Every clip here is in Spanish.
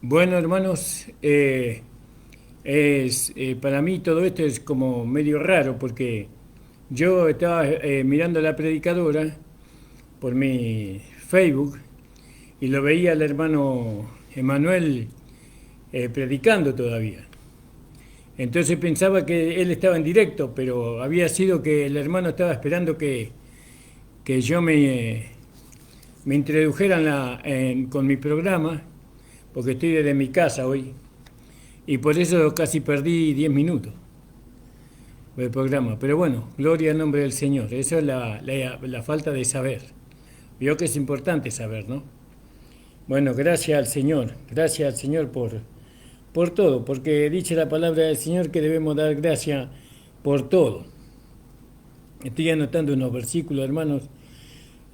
Bueno, hermanos, para mí todo esto es como medio raro porque yo estaba mirando la predicadora por mi Facebook y lo veía al hermano Emanuel predicando todavía. Entonces pensaba que él estaba en directo, pero había sido que el hermano estaba esperando que yo me introdujera con mi programa, porque estoy desde mi casa hoy. Y por eso casi perdí 10 minutos del programa. Pero bueno, gloria al nombre del Señor. Eso es la falta de saber. Vio que es importante saber, ¿no? Bueno, gracias al Señor por todo, porque dice la palabra del Señor que debemos dar gracias por todo. Estoy anotando unos versículos, hermanos.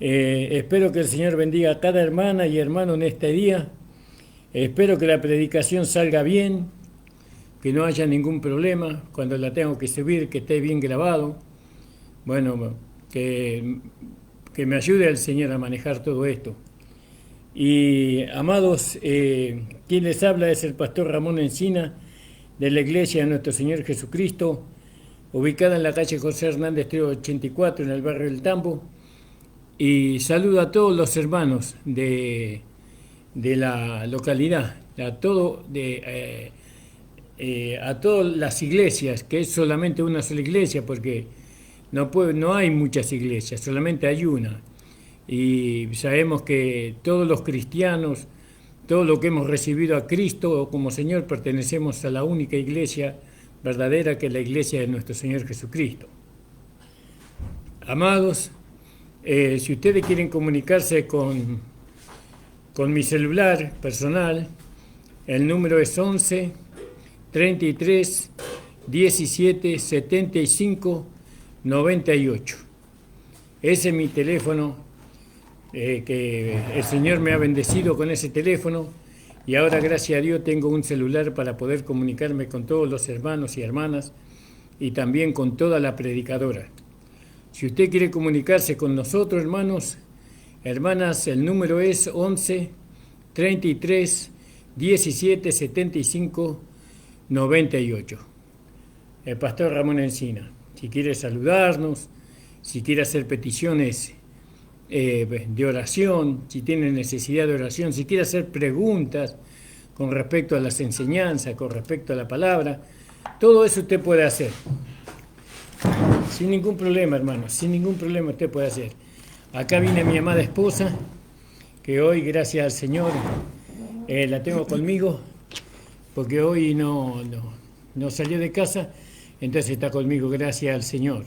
Espero que el Señor bendiga a cada hermana y hermano en este día. Espero que la predicación salga bien, que no haya ningún problema cuando la tengo que subir, que esté bien grabado. Bueno, que me ayude el Señor a manejar todo esto. Y amados, quien les habla es el pastor Ramón Encina de la Iglesia de Nuestro Señor Jesucristo, ubicada en la calle José Hernández 384 en el barrio del Tambo. Y saludo a todos los hermanos de la localidad, a todas las iglesias, que es solamente una sola iglesia, porque no hay muchas iglesias, solamente hay una. Y sabemos que todos los cristianos, todos los que hemos recibido a Cristo como Señor, pertenecemos a la única iglesia verdadera, que es la iglesia de nuestro Señor Jesucristo. Amados, si ustedes quieren comunicarse con mi celular personal, el número es 11 33 17 75 98. Ese es mi teléfono, que el Señor me ha bendecido con ese teléfono, y ahora gracias a Dios tengo un celular para poder comunicarme con todos los hermanos y hermanas y también con toda la predicadora. Si usted quiere comunicarse con nosotros, hermanos, hermanas, el número es 11 33 17 75 98. El pastor Ramón Encina. Si quiere saludarnos, si quiere hacer peticiones de oración, si tiene necesidad de oración, si quiere hacer preguntas con respecto a las enseñanzas, con respecto a la palabra, todo eso usted puede hacer. Sin ningún problema, hermano, sin ningún problema usted puede hacer. Acá viene mi amada esposa, que hoy, gracias al Señor, la tengo conmigo, porque hoy no salió de casa, entonces está conmigo, gracias al Señor.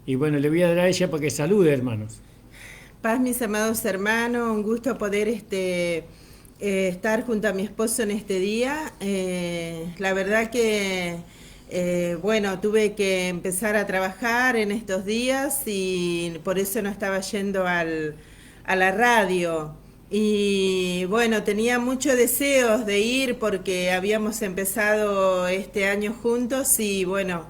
Y bueno, le voy a dar a ella para que salude, hermanos. Paz, mis amados hermanos, un gusto poder estar junto a mi esposo en este día. La verdad que, bueno, tuve que empezar a trabajar en estos días y por eso no estaba yendo a la radio. Y bueno, tenía muchos deseos de ir porque habíamos empezado este año juntos y bueno,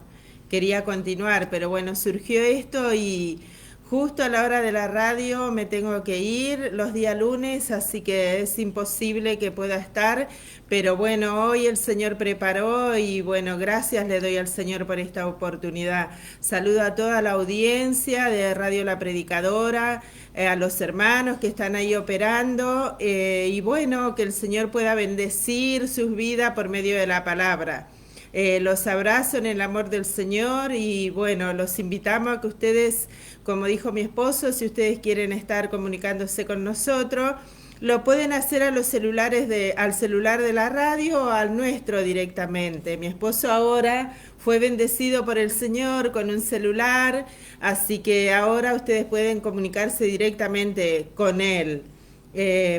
quería continuar, pero bueno, surgió esto y justo a la hora de la radio me tengo que ir los días lunes, así que es imposible que pueda estar, pero bueno, hoy el Señor preparó y bueno, gracias le doy al Señor por esta oportunidad. Saludo a toda la audiencia de Radio La Predicadora, a los hermanos que están ahí operando y bueno, que el Señor pueda bendecir sus vidas por medio de la palabra. Los abrazo en el amor del Señor y bueno, los invitamos a que ustedes, como dijo mi esposo, si ustedes quieren estar comunicándose con nosotros, lo pueden hacer a los celulares al celular de la radio o al nuestro directamente. Mi esposo ahora fue bendecido por el Señor con un celular, así que ahora ustedes pueden comunicarse directamente con él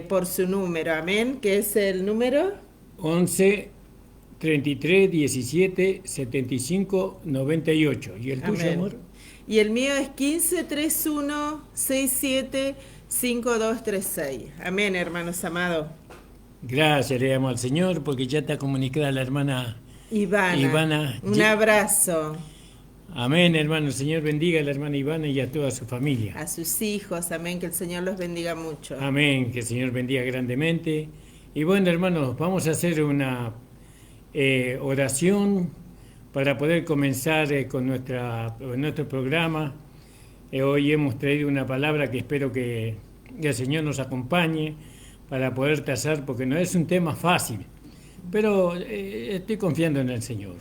por su número, amén, que es el número 11 33 17 75 98. ¿Y el tuyo, amén. amor? Y el mío es 15 31 67 5236. Amén, hermanos amados. Gracias le damos al Señor, porque ya está comunicada la hermana Ivana. Un abrazo. Amén, hermano. El Señor bendiga a la hermana Ivana y a toda su familia. A sus hijos, amén, que el Señor los bendiga mucho. Amén, que el Señor bendiga grandemente. Y bueno, hermanos, vamos a hacer una oración para poder comenzar con nuestro programa. Hoy hemos traído una palabra que espero que el Señor nos acompañe para poder trazar, porque no es un tema fácil, pero estoy confiando en el Señor.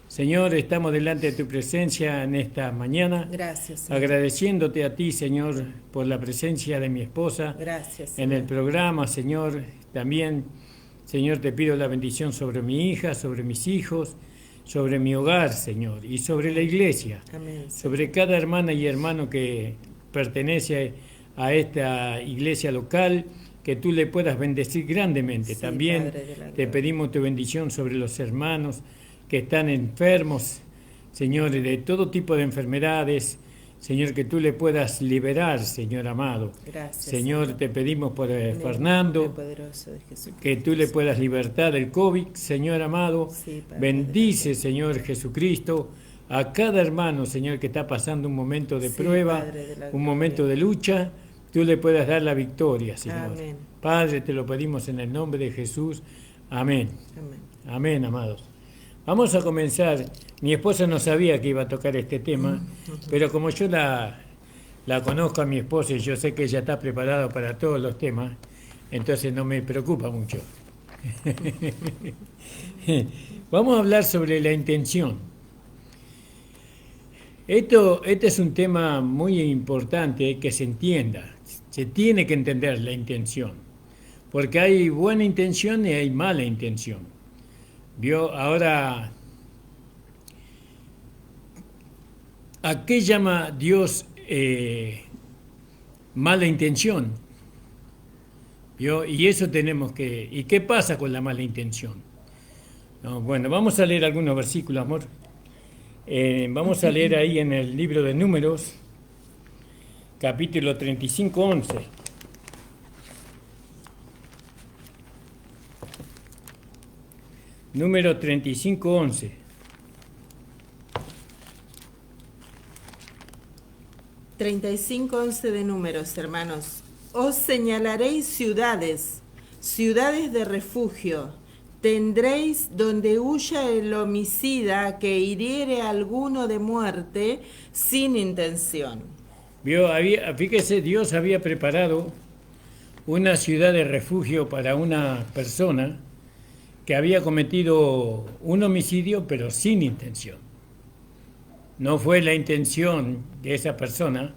Señor, estamos delante de tu presencia en esta mañana. Gracias, Señor. Agradeciéndote a ti, Señor, por la presencia de mi esposa. Gracias, en Señor. el programa, Señor. También, Señor, te pido la bendición sobre mi hija, sobre mis hijos, sobre mi hogar, Señor, y sobre la iglesia. Amén. Sobre cada hermana y hermano que pertenece a esta iglesia local, que tú le puedas bendecir grandemente. Sí, También Padre de la te gloria. pedimos tu bendición sobre los hermanos que están enfermos, Señor, de todo tipo de enfermedades, Señor, que tú le puedas liberar, Señor amado. Gracias, Señor, te pedimos por En el Fernando, nombre poderoso de Jesucristo. que tú le puedas libertar del COVID, Señor amado. Sí, Padre Bendice, de la Señor Jesucristo, a cada hermano, Señor, que está pasando un momento de Sí, prueba, Padre de la un gloria. momento de lucha. Tú le puedas dar la victoria, Señor. Amén. Padre, te lo pedimos en el nombre de Jesús. Amén. Amén. Amén, amados. Vamos a comenzar. Mi esposa no sabía que iba a tocar este tema, pero como yo la conozco a mi esposa y yo sé que ella está preparada para todos los temas, entonces no me preocupa mucho. Vamos a hablar sobre la intención. Este es un tema muy importante que se entienda. Se tiene que entender la intención, porque hay buena intención y hay mala intención. ¿Vio? Ahora, ¿a qué llama Dios mala intención? ¿Vio? Y eso tenemos que... ¿Y qué pasa con la mala intención? No, bueno, vamos a leer algunos versículos, amor. Vamos a leer ahí en el libro de Números, capítulo 35, 11. Número 35, 11. (35:11) de Números, hermanos. Os señalaréis ciudades, ciudades de refugio. Tendréis donde huya el homicida que hiriere a alguno de muerte sin intención. ¿Vio? Fíjese, Dios había preparado una ciudad de refugio para una persona que había cometido un homicidio, pero sin intención. No fue la intención de esa persona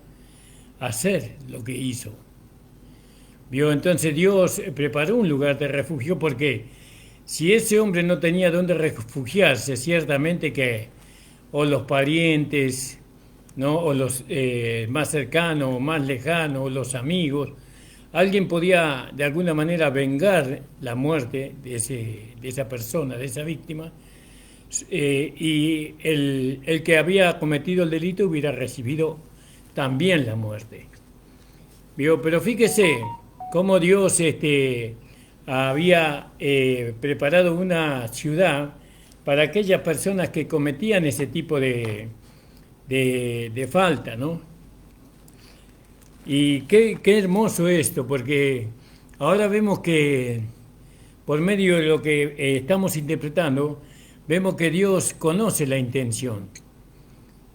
hacer lo que hizo. ¿Vio? Entonces Dios preparó un lugar de refugio porque si ese hombre no tenía dónde refugiarse, ciertamente que o los parientes, ¿no? O los más cercanos o más lejanos, o los amigos, alguien podía de alguna manera vengar la muerte de esa persona, de esa víctima, y el que había cometido el delito hubiera recibido también la muerte. ¿Vio? Pero fíjese cómo Dios había preparado una ciudad para aquellas personas que cometían ese tipo de falta, ¿no? Y qué hermoso esto, porque ahora vemos que por medio de lo que estamos interpretando, vemos que Dios conoce la intención.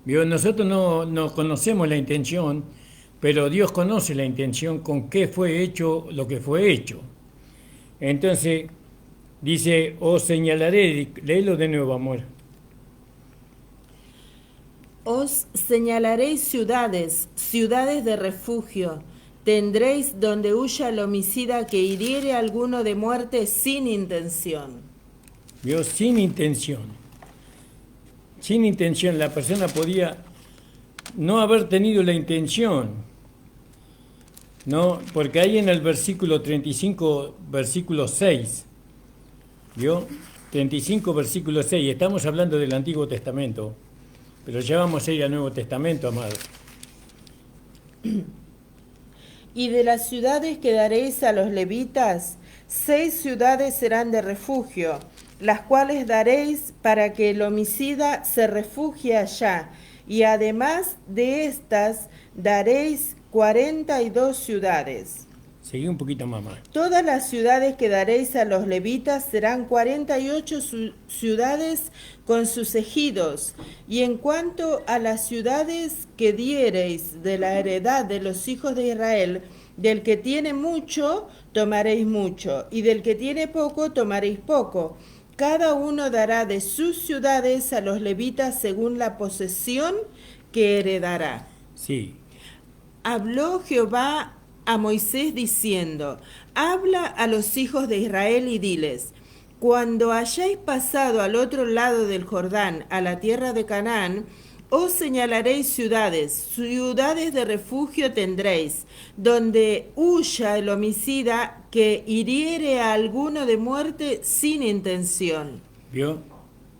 ¿Vio? Nosotros no conocemos la intención, pero Dios conoce la intención con qué fue hecho lo que fue hecho. Entonces, dice, os señalaré, léelo de nuevo, amor. Os señalaréis ciudades, ciudades de refugio. Tendréis donde huya el homicida que hiriere a alguno de muerte sin intención. ¿Vio? Sin intención. Sin intención, la persona podía no haber tenido la intención, ¿no? Porque ahí en el versículo 35, versículo 6, ¿vio? 35, versículo 6, estamos hablando del Antiguo Testamento, pero ya vamos a ir al Nuevo Testamento, amado. Y de las ciudades que daréis a los levitas, 6 ciudades serán de refugio, las cuales daréis para que el homicida se refugie allá, y además de estas daréis 42 ciudades. Seguí un poquito más. Todas las ciudades que daréis a los levitas serán 48 ciudades con sus ejidos. Y en cuanto a las ciudades que diereis de la heredad de los hijos de Israel, del que tiene mucho, tomaréis mucho, y del que tiene poco, tomaréis poco. Cada uno dará de sus ciudades a los levitas según la posesión que heredará. Sí. Habló Jehová a Moisés diciendo, habla a los hijos de Israel y diles, cuando hayáis pasado al otro lado del Jordán, a la tierra de Canaán, os señalaréis ciudades de refugio tendréis, donde huya el homicida que hiriere a alguno de muerte sin intención. ¿Vio?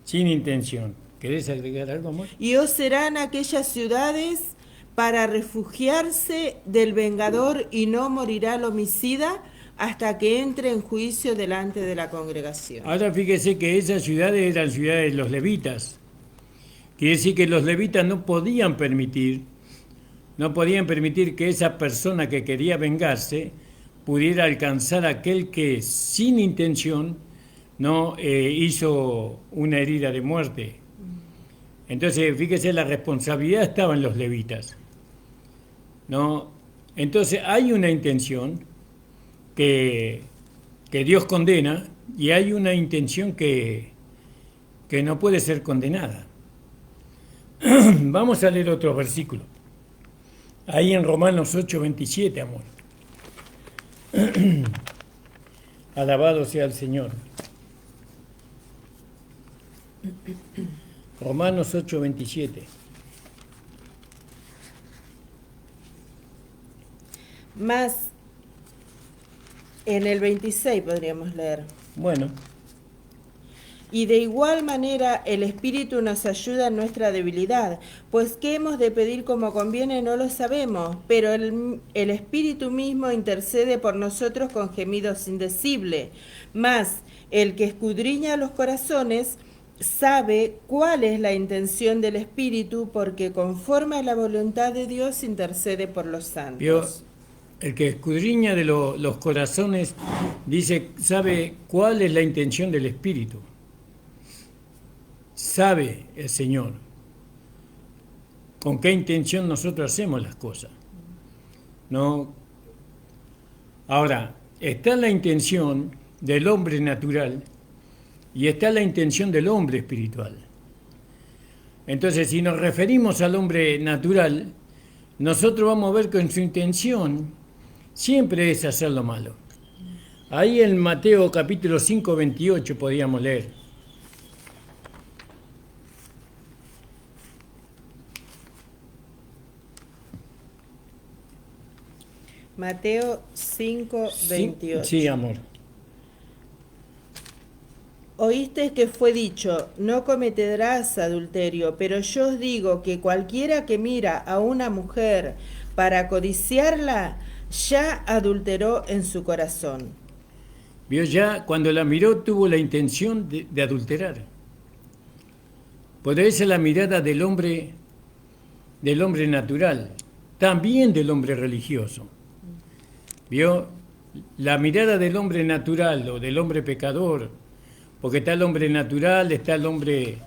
Sin intención. ¿Querés agregar algo, amor? Y os serán aquellas ciudades para refugiarse del vengador, y no morirá el homicida hasta que entre en juicio delante de la congregación. Ahora fíjese que esas ciudades eran ciudades de los levitas. Quiere decir que los levitas no podían permitir que esa persona que quería vengarse pudiera alcanzar a aquel que sin intención no hizo una herida de muerte. Entonces, fíjese, la responsabilidad estaba en los levitas, ¿no? Entonces hay una intención que Dios condena, y hay una intención que no puede ser condenada. Vamos a leer otro versículo. Ahí en Romanos 8:27, amor. Alabado sea el Señor. Romanos 8:27. Más en el 26 podríamos leer. Bueno. Y de igual manera el Espíritu nos ayuda en nuestra debilidad, pues qué hemos de pedir como conviene no lo sabemos, pero el Espíritu mismo intercede por nosotros con gemidos indecibles. Mas el que escudriña los corazones sabe cuál es la intención del Espíritu, porque conforme a la voluntad de Dios intercede por los santos. ¿Vio? El que escudriña de los corazones dice, sabe cuál es la intención del Espíritu. Sabe el Señor con qué intención nosotros hacemos las cosas, ¿no? Ahora, está la intención del hombre natural y está la intención del hombre espiritual. Entonces, si nos referimos al hombre natural, nosotros vamos a ver que en su intención siempre es hacer lo malo. Ahí en Mateo capítulo 5, 28 podíamos leer. Mateo 5, 28. Sí, amor. Oísteis que fue dicho, no cometerás adulterio, pero yo os digo que cualquiera que mira a una mujer para codiciarla, ya adulteró en su corazón. Vio, ya cuando la miró tuvo la intención de adulterar. Por eso es la mirada del hombre natural, también del hombre religioso. ¿Vio? La mirada del hombre natural o del hombre pecador, porque está el hombre natural, está el hombre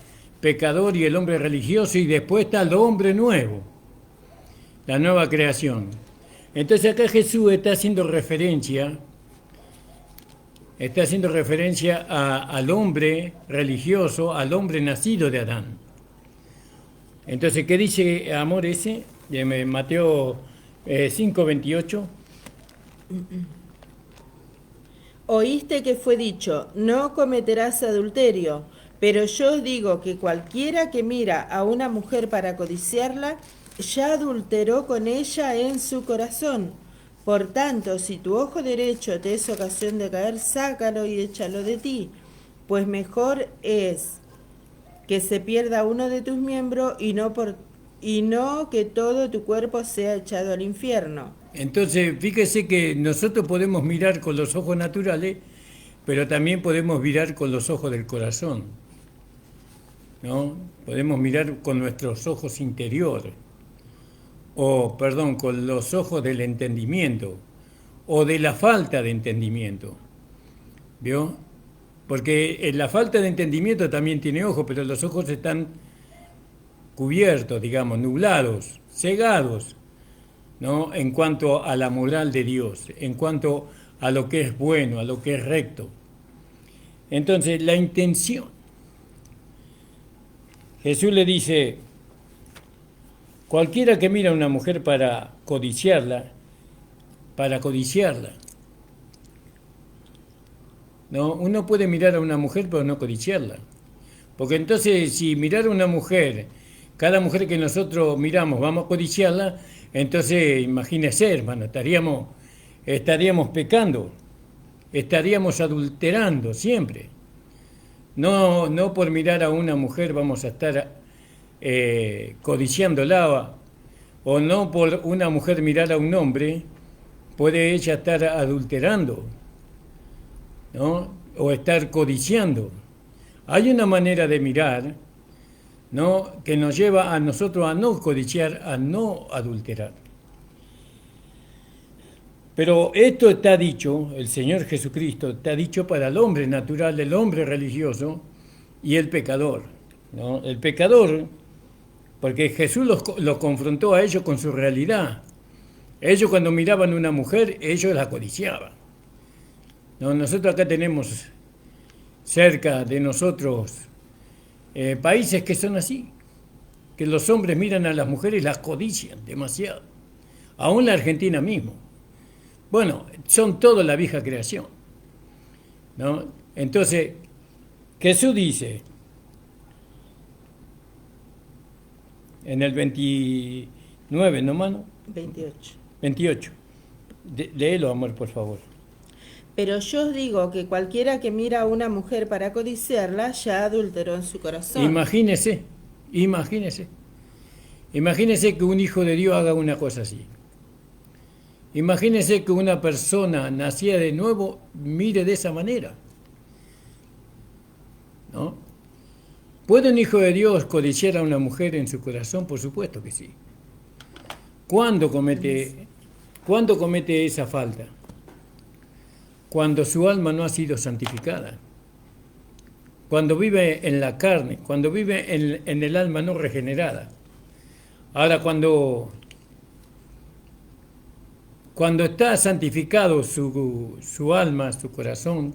pecador y el hombre religioso, y después está el hombre nuevo, la nueva creación. Entonces acá Jesús está haciendo referencia al hombre religioso, al hombre nacido de Adán. Entonces, ¿qué dice, amor, ese? De Mateo 5, 28. Oíste que fue dicho, no cometerás adulterio, pero yo os digo que cualquiera que mira a una mujer para codiciarla, ya adulteró con ella en su corazón. Por tanto, si tu ojo derecho te es ocasión de caer, sácalo y échalo de ti, pues mejor es que se pierda uno de tus miembros y no que todo tu cuerpo sea echado al infierno. Entonces, fíjese que nosotros podemos mirar con los ojos naturales, pero también podemos mirar con los ojos del corazón, ¿no? Podemos mirar con nuestros ojos interiores, con los ojos del entendimiento, o de la falta de entendimiento. ¿Vio? Porque la falta de entendimiento también tiene ojos, pero los ojos están cubiertos, digamos, nublados, cegados, ¿no? En cuanto a la moral de Dios, en cuanto a lo que es bueno, a lo que es recto. Entonces, la intención. Jesús le dice, cualquiera que mira a una mujer para codiciarla, ¿no? Uno puede mirar a una mujer pero no codiciarla. Porque entonces si mirar a una mujer, cada mujer que nosotros miramos vamos a codiciarla, entonces imagínese, hermano, estaríamos pecando, estaríamos adulterando siempre. No por mirar a una mujer vamos a estar codiciándola, o no por una mujer mirar a un hombre puede ella estar adulterando, ¿no? O estar codiciando. Hay una manera de mirar, ¿no? Que nos lleva a nosotros a no codiciar, a no adulterar. Pero esto está dicho, el Señor Jesucristo está dicho para el hombre natural, el hombre religioso y el pecador, ¿no? El pecador, porque Jesús los confrontó a ellos con su realidad. Ellos cuando miraban a una mujer, ellos la codiciaban. No, nosotros acá tenemos cerca de nosotros países que son así, que los hombres miran a las mujeres y las codician demasiado. Aún la Argentina mismo. Bueno, son toda la vieja creación, ¿no? Entonces, Jesús dice, en el 29, ¿no, mano? 28. Léelo, amor, por favor. Pero yo os digo que cualquiera que mira a una mujer para codiciarla, ya adulteró en su corazón. Imagínese que un hijo de Dios haga una cosa así. Imagínese que una persona nacida de nuevo mire de esa manera, ¿no? ¿Puede un hijo de Dios codiciar a una mujer en su corazón? Por supuesto que sí. ¿Cuándo comete esa falta? Cuando su alma no ha sido santificada, cuando vive en la carne, cuando vive en el alma no regenerada. Ahora, cuando está santificado su alma, su corazón,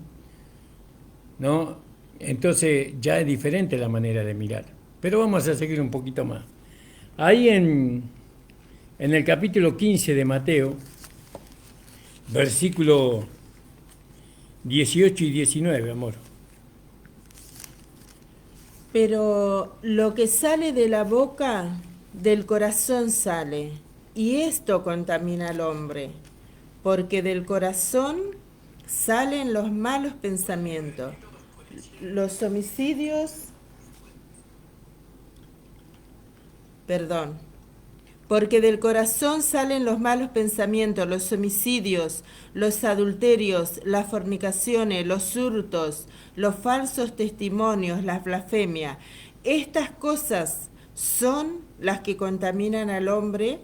¿no? Entonces ya es diferente la manera de mirar. Pero vamos a seguir un poquito más. Ahí en el capítulo 15 de Mateo, versículo 18 y 19, amor. Pero lo que sale de la boca, del corazón sale, y esto contamina al hombre, porque del corazón salen los malos pensamientos, los homicidios, porque del corazón salen los malos pensamientos, los homicidios, los adulterios, las fornicaciones, los hurtos, los falsos testimonios, las blasfemias. Estas cosas son las que contaminan al hombre,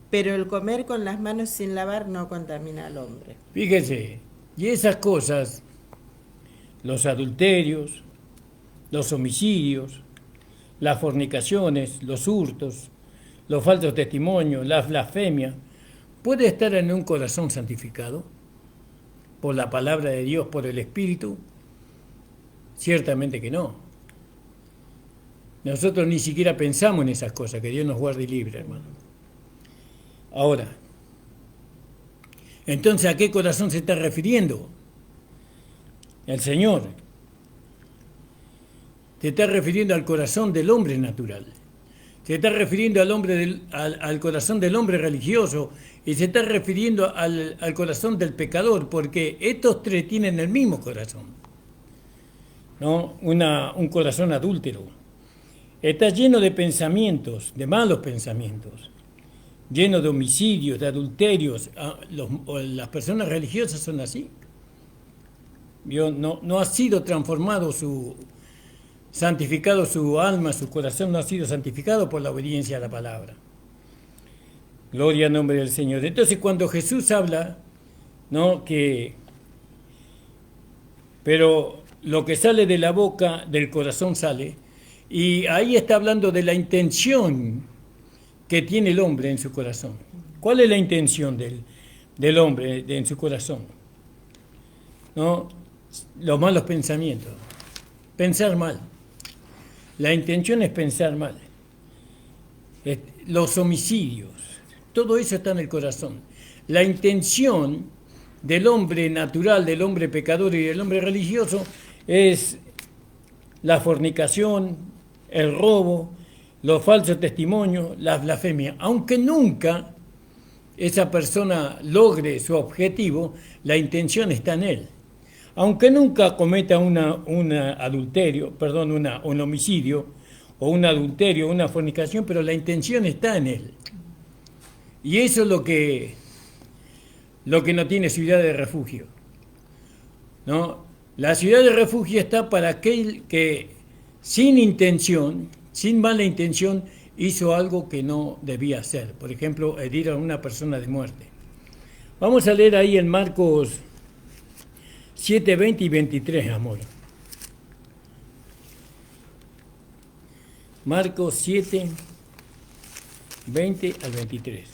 pero el comer con las manos sin lavar no contamina al hombre. Fíjese, y esas cosas, los adulterios, los homicidios, las fornicaciones, los hurtos, los falsos testimonios, las blasfemias, ¿puede estar en un corazón santificado por la palabra de Dios, por el Espíritu? Ciertamente que no. Nosotros ni siquiera pensamos en esas cosas, que Dios nos guarde y libre, hermano. Ahora, entonces, ¿a qué corazón se está refiriendo el Señor? Se está refiriendo al corazón del hombre natural. Se está refiriendo al corazón del hombre religioso y se está refiriendo al corazón del pecador, porque estos tres tienen el mismo corazón, ¿no? Un corazón adúltero. Está lleno de pensamientos, de malos pensamientos, lleno de homicidios, de adulterios. Las personas religiosas son así. No ha sido transformado santificado su alma, su corazón no ha sido santificado por la obediencia a la palabra. Gloria al nombre del Señor. Entonces, cuando Jesús habla ¿no? Pero lo que sale de la boca, del corazón sale, y ahí está hablando de la intención que tiene el hombre en su corazón. ¿Cuál es la intención del hombre en su corazón? ¿No? Los malos pensamientos, pensar mal. La intención es pensar mal. Los homicidios, todo eso está en el corazón. La intención del hombre natural, del hombre pecador y del hombre religioso es la fornicación, el robo, los falsos testimonios, la blasfemia. Aunque nunca esa persona logre su objetivo, la intención está en él. Aunque nunca cometa un homicidio, o un adulterio, una fornicación, pero la intención está en él. Y eso es lo que no tiene ciudad de refugio, ¿no? La ciudad de refugio está para aquel que sin intención, sin mala intención, hizo algo que no debía hacer. Por ejemplo, herir a una persona de muerte. Vamos a leer ahí en Marcos 7, 20 y 23, amor. Marcos 7, 20 al 23.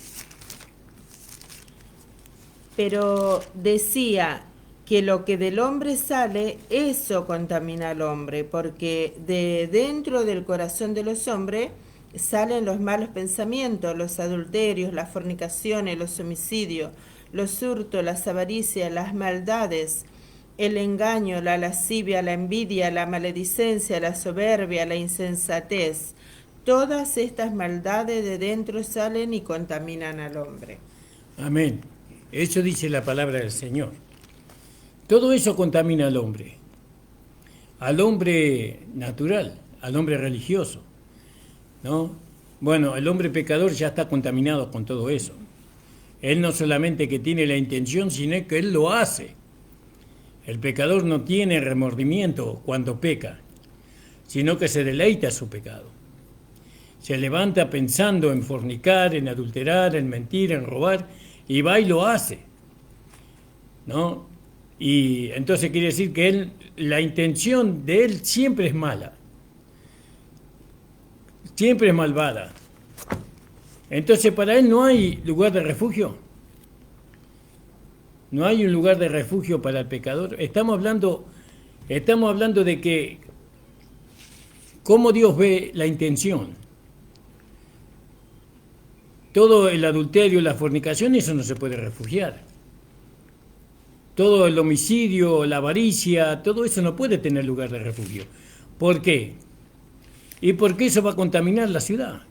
Pero decía que lo que del hombre sale, eso contamina al hombre, porque de dentro del corazón de los hombres salen los malos pensamientos, los adulterios, las fornicaciones, los homicidios, los hurtos, las avaricias, las maldades, el engaño, la lascivia, la envidia, la maledicencia, la soberbia, la insensatez. Todas estas maldades de dentro salen y contaminan al hombre. Amén. Eso dice la palabra del Señor. Todo eso contamina al hombre natural, al hombre religioso, ¿no? Bueno, el hombre pecador ya está contaminado con todo eso. Él no solamente que tiene la intención, sino que él lo hace. El pecador no tiene remordimiento cuando peca, sino que se deleita su pecado. Se levanta pensando en fornicar, en adulterar, en mentir, en robar, y va y lo hace, ¿no? Y entonces quiere decir que la intención de él siempre es mala, siempre es malvada. Entonces para él no hay lugar de refugio. No hay un lugar de refugio para el pecador. Estamos hablando de que cómo Dios ve la intención. Todo el adulterio, la fornicación, eso no se puede refugiar. Todo el homicidio, la avaricia, todo eso no puede tener lugar de refugio. ¿Por qué? Y porque eso va a contaminar la ciudad.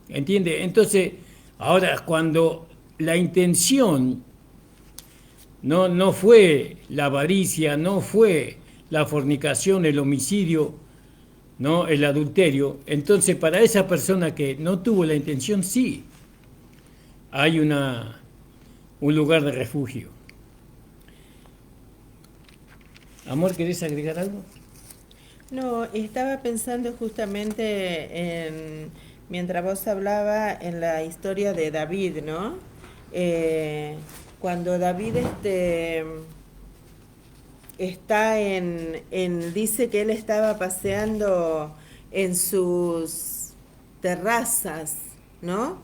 ¿Entiende? Entonces, ahora cuando la intención no fue la avaricia, no fue la fornicación, el homicidio, ¿no? El adulterio, entonces para esa persona que no tuvo la intención, sí, hay un lugar de refugio. Amor, ¿querés agregar algo? No, estaba pensando justamente mientras vos hablaba en la historia de David, ¿no? Cuando David dice que él estaba paseando en sus terrazas, ¿no?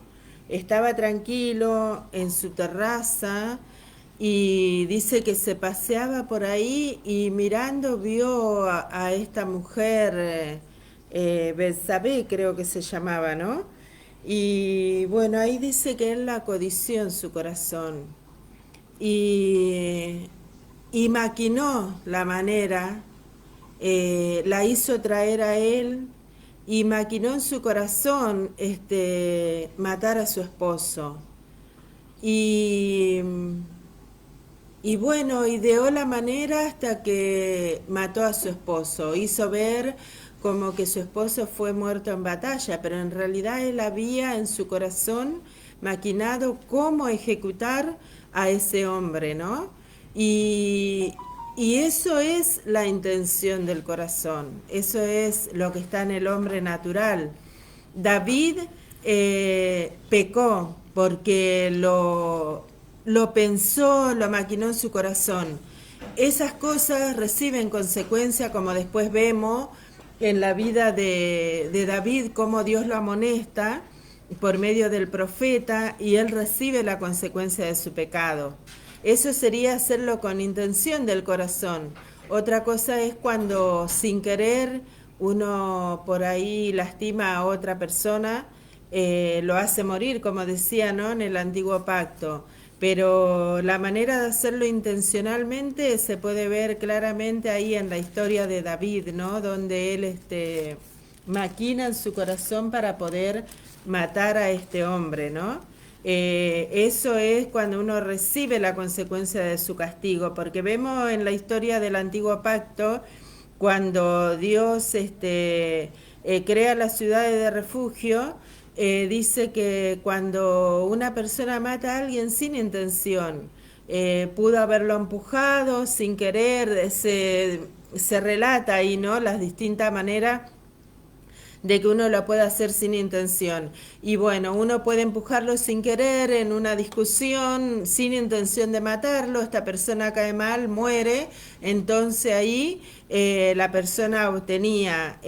Estaba tranquilo en su terraza y dice que se paseaba por ahí y mirando vio a esta mujer, Betsabé creo que se llamaba, ¿no? Y bueno, ahí dice que él la codició en su corazón y maquinó la manera, la hizo traer a él y maquinó en su corazón matar a su esposo. Y bueno, ideó la manera hasta que mató a su esposo, hizo ver como que su esposo fue muerto en batalla, pero en realidad él había en su corazón maquinado cómo ejecutar a ese hombre, ¿no? Y eso es la intención del corazón, eso es lo que está en el hombre natural. David pecó porque lo pensó, lo maquinó en su corazón. Esas cosas reciben consecuencia, como después vemos en la vida de David, cómo Dios lo amonesta por medio del profeta y él recibe la consecuencia de su pecado. Eso sería hacerlo con intención del corazón. Otra cosa es cuando sin querer uno por ahí lastima a otra persona, lo hace morir, como decía, ¿no?, en el antiguo pacto. Pero la manera de hacerlo intencionalmente se puede ver claramente ahí en la historia de David, ¿no?, donde él maquina en su corazón para poder matar a este hombre, ¿no? Eso es cuando uno recibe la consecuencia de su castigo, porque vemos en la historia del antiguo pacto, cuando Dios crea las ciudades de refugio, dice que cuando una persona mata a alguien sin intención, pudo haberlo empujado sin querer, se relata ahí, ¿no?, las distintas maneras de que uno lo puede hacer sin intención. Y bueno, uno puede empujarlo sin querer en una discusión, sin intención de matarlo, esta persona cae mal, muere, entonces ahí la persona obtenía,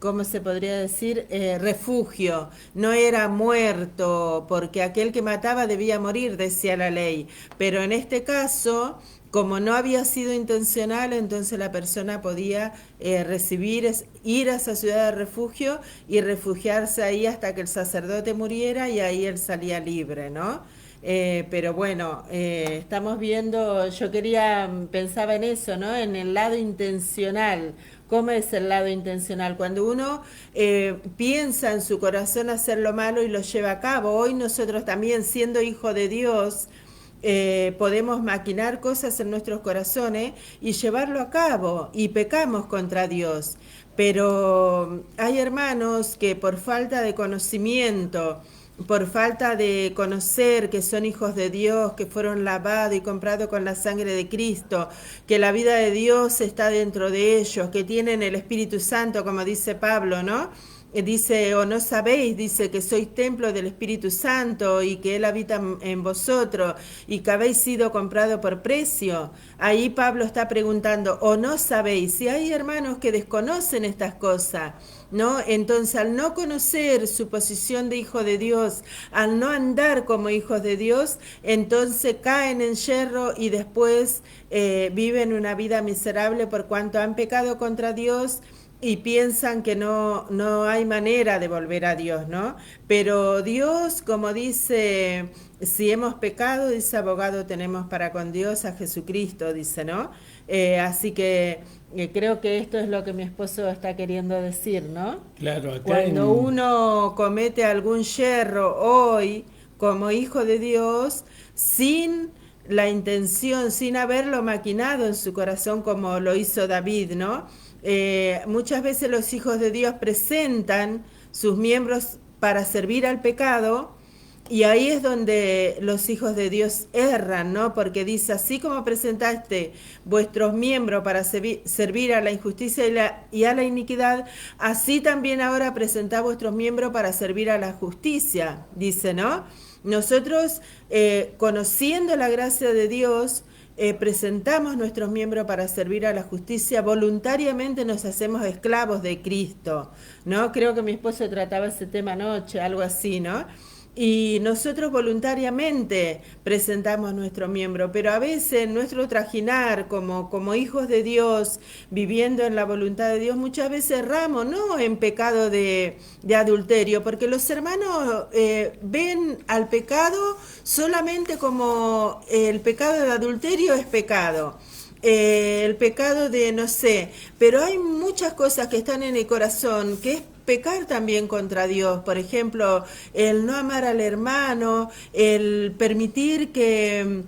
¿cómo se podría decir?, refugio. No era muerto, porque aquel que mataba debía morir, decía la ley. Pero en este caso, como no había sido intencional, entonces la persona podía ir a esa ciudad de refugio y refugiarse ahí hasta que el sacerdote muriera y ahí él salía libre, ¿no? Pero bueno, estamos viendo, pensaba en eso, ¿no?, en el lado intencional. ¿Cómo es el lado intencional? Cuando uno piensa en su corazón hacer lo malo y lo lleva a cabo. Hoy nosotros también, siendo hijos de Dios, podemos maquinar cosas en nuestros corazones y llevarlo a cabo, y pecamos contra Dios. Pero hay hermanos que por falta de conocimiento, por falta de conocer que son hijos de Dios, que fueron lavados y comprados con la sangre de Cristo, que la vida de Dios está dentro de ellos, que tienen el Espíritu Santo, como dice Pablo, ¿no? Dice, o no sabéis, dice, que sois templo del Espíritu Santo y que Él habita en vosotros y que habéis sido comprado por precio. Ahí Pablo está preguntando, o no sabéis, si hay hermanos que desconocen estas cosas, ¿no? Entonces, al no conocer su posición de hijo de Dios, al no andar como hijos de Dios, entonces caen en yerro y después viven una vida miserable por cuanto han pecado contra Dios y piensan que no hay manera de volver a Dios, ¿no? Pero Dios, como dice, si hemos pecado, dice, abogado tenemos para con Dios a Jesucristo, dice, ¿no? Así que creo que esto es lo que mi esposo está queriendo decir, ¿no? Claro, acá Cuando uno comete algún yerro hoy, como hijo de Dios, sin la intención, sin haberlo maquinado en su corazón como lo hizo David, ¿no? Muchas veces los hijos de Dios presentan sus miembros para servir al pecado, y ahí es donde los hijos de Dios erran, ¿no? Porque dice, así como presentaste vuestros miembros para servir a la injusticia y a la iniquidad, así también ahora presentad vuestros miembros para servir a la justicia, dice, ¿no? Nosotros, conociendo la gracia de Dios, presentamos nuestros miembros para servir a la justicia, voluntariamente nos hacemos esclavos de Cristo, ¿no? Creo que mi esposo trataba ese tema anoche, algo así, ¿no? Y nosotros voluntariamente presentamos nuestro miembro, pero a veces nuestro trajinar como hijos de Dios, viviendo en la voluntad de Dios, muchas veces erramos, no en pecado de adulterio, porque los hermanos ven al pecado solamente como el pecado de adulterio es pecado. El pecado de no sé, pero hay muchas cosas que están en el corazón que es pecar también contra Dios. Por ejemplo, el no amar al hermano, el permitir que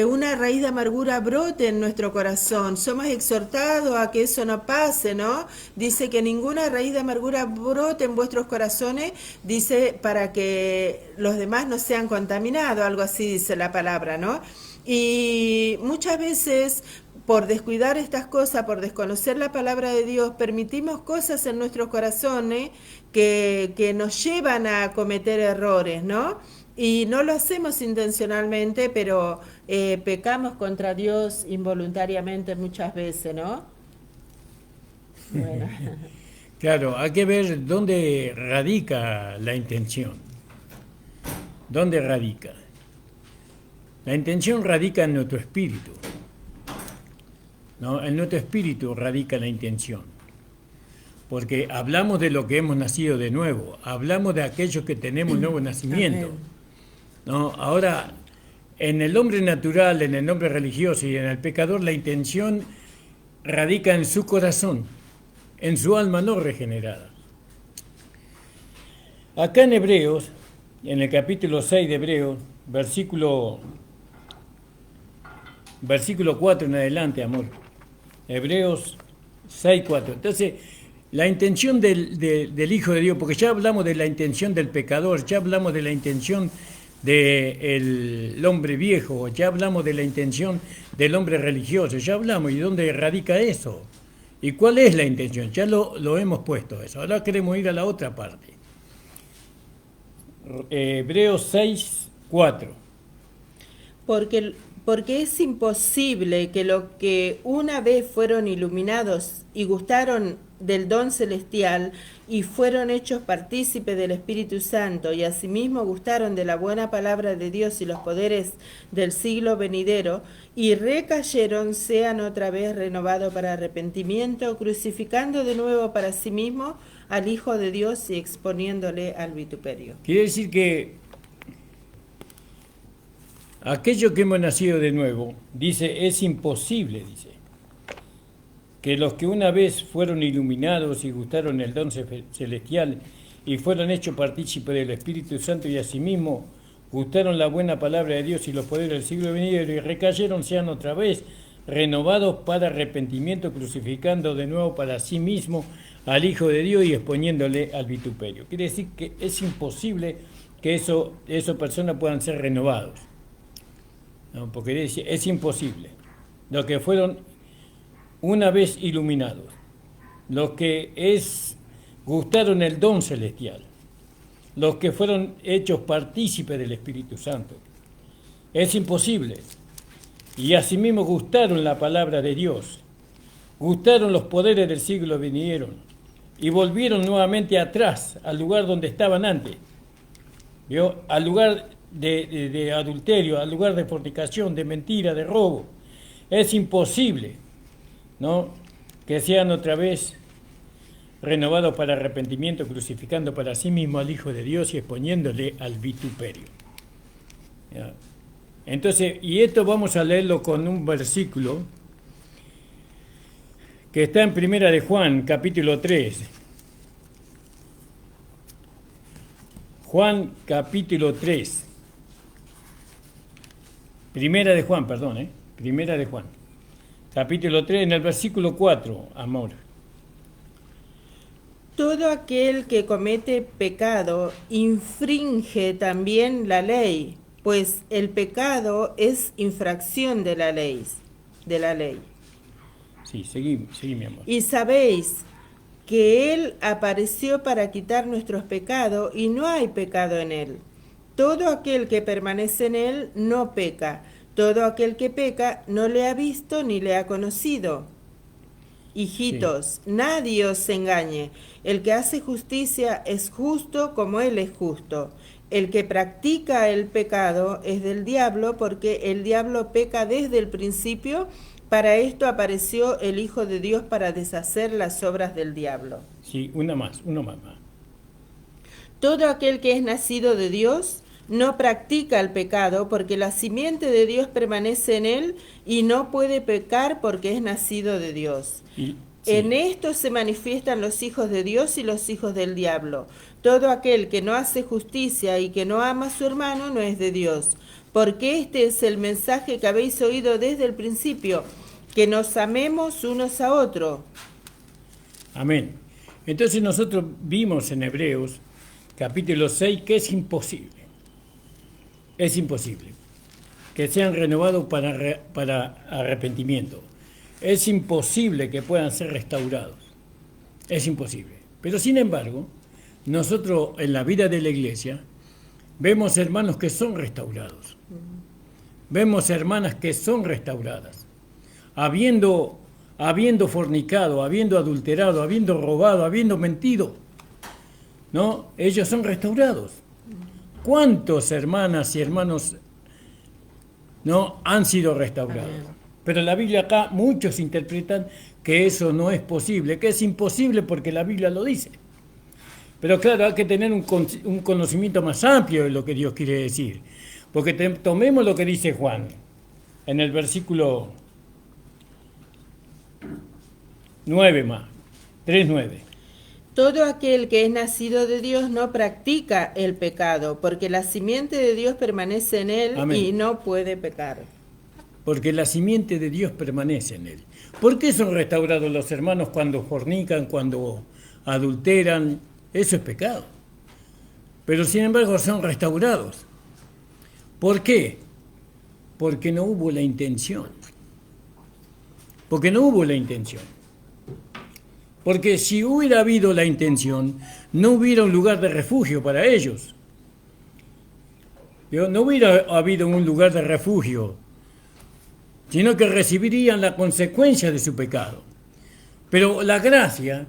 una raíz de amargura brote en nuestro corazón. Somos exhortados a que eso no pase, ¿no? Dice que ninguna raíz de amargura brote en vuestros corazones, dice, para que los demás no sean contaminados, algo así dice la palabra, ¿no? Y muchas veces, por descuidar estas cosas, por desconocer la palabra de Dios, permitimos cosas en nuestros corazones que nos llevan a cometer errores, ¿no? Y no lo hacemos intencionalmente, pero pecamos contra Dios involuntariamente muchas veces, ¿no? Bueno. Claro, hay que ver dónde radica la intención. ¿Dónde radica? La intención radica en nuestro espíritu, ¿no? En nuestro espíritu radica la intención. Porque hablamos de lo que hemos nacido de nuevo, hablamos de aquellos que tenemos nuevo nacimiento. ¿No? Ahora, en el hombre natural, en el hombre religioso y en el pecador, la intención radica en su corazón, en su alma no regenerada. Acá en Hebreos, en el capítulo 6 de Hebreos, versículo 4 en adelante, amor. Hebreos 6, 4. Entonces, la intención del Hijo de Dios, porque ya hablamos de la intención del pecador, ya hablamos de la intención del hombre viejo, ya hablamos de la intención del hombre religioso, ya hablamos, ¿y dónde radica eso? ¿Y cuál es la intención? Ya lo hemos puesto eso. Ahora queremos ir a la otra parte. Hebreos 6, 4. Porque es imposible que los que una vez fueron iluminados y gustaron del don celestial y fueron hechos partícipes del Espíritu Santo y asimismo gustaron de la buena palabra de Dios y los poderes del siglo venidero y recayeron, sean otra vez renovados para arrepentimiento, crucificando de nuevo para sí mismo al Hijo de Dios y exponiéndole al vituperio. Quiere decir que aquello que hemos nacido de nuevo, dice, es imposible, dice, que los que una vez fueron iluminados y gustaron el don celestial y fueron hechos partícipes del Espíritu Santo y asimismo gustaron la buena palabra de Dios y los poderes del siglo venidero y recayeron, sean otra vez renovados para arrepentimiento, crucificando de nuevo para sí mismo al Hijo de Dios y exponiéndole al vituperio. Quiere decir que es imposible que esas personas puedan ser renovados. No, porque es imposible. Los que fueron una vez iluminados, los que gustaron el don celestial, los que fueron hechos partícipes del Espíritu Santo, es imposible. Y asimismo gustaron la palabra de Dios, gustaron los poderes del siglo vinieron y volvieron nuevamente atrás, al lugar donde estaban antes, ¿vio? Al lugar de adulterio, al lugar de fornicación, de mentira, de robo. Es imposible, ¿no?, que sean otra vez renovados para arrepentimiento, crucificando para sí mismo al Hijo de Dios y exponiéndole al vituperio. ¿Ya? Entonces, y esto vamos a leerlo con un versículo que está en Primera de Juan, capítulo 3. Juan, capítulo 3. Primera de Juan, capítulo 3, en el versículo 4, amor. Todo aquel que comete pecado infringe también la ley, pues el pecado es infracción de la ley. Sí, seguí, mi amor. Y sabéis que Él apareció para quitar nuestros pecados y no hay pecado en Él. Todo aquel que permanece en Él no peca. Todo aquel que peca no le ha visto ni le ha conocido. Hijitos, sí. Nadie os engañe. El que hace justicia es justo como Él es justo. El que practica el pecado es del diablo, porque el diablo peca desde el principio. Para esto apareció el Hijo de Dios para deshacer las obras del diablo. Sí, uno más. Todo aquel que es nacido de Dios no practica el pecado, porque la simiente de Dios permanece en él y no puede pecar porque es nacido de Dios. Sí. En esto se manifiestan los hijos de Dios y los hijos del diablo. Todo aquel que no hace justicia y que no ama a su hermano no es de Dios, porque este es el mensaje que habéis oído desde el principio, que nos amemos unos a otros. Amén. Entonces nosotros vimos en Hebreos, capítulo 6, que es imposible que sean renovados para arrepentimiento. Es imposible que puedan ser restaurados. Es imposible. Pero sin embargo, nosotros en la vida de la iglesia vemos hermanos que son restaurados. Vemos hermanas que son restauradas. Habiendo fornicado, habiendo adulterado, habiendo robado, habiendo mentido, ¿no? Ellos son restaurados. ¿Cuántos hermanas y hermanos no han sido restaurados? Pero la Biblia acá muchos interpretan que eso no es posible, que es imposible porque la Biblia lo dice. Pero claro, hay que tener un conocimiento más amplio de lo que Dios quiere decir. Porque tomemos lo que dice Juan en el versículo 9 más, 3:9. Todo aquel que es nacido de Dios no practica el pecado, porque la simiente de Dios permanece en él. Amén. Y no puede pecar. Porque la simiente de Dios permanece en él. ¿Por qué son restaurados los hermanos cuando fornican, cuando adulteran? Eso es pecado. Pero sin embargo son restaurados. ¿Por qué? Porque no hubo la intención. Porque no hubo la intención. Porque si hubiera habido la intención, no hubiera un lugar de refugio para ellos. No hubiera habido un lugar de refugio, sino que recibirían la consecuencia de su pecado. Pero la gracia,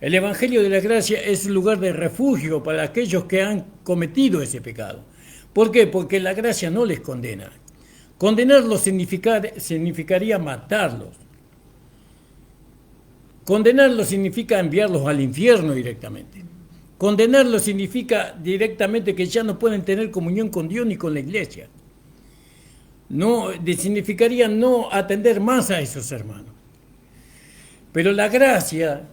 el Evangelio de la Gracia es un lugar de refugio para aquellos que han cometido ese pecado. ¿Por qué? Porque la gracia no les condena. Condenarlos significaría matarlos. Condenarlos significa enviarlos al infierno directamente. Condenarlos significa directamente que ya no pueden tener comunión con Dios ni con la iglesia. No, significaría no atender más a esos hermanos. Pero la gracia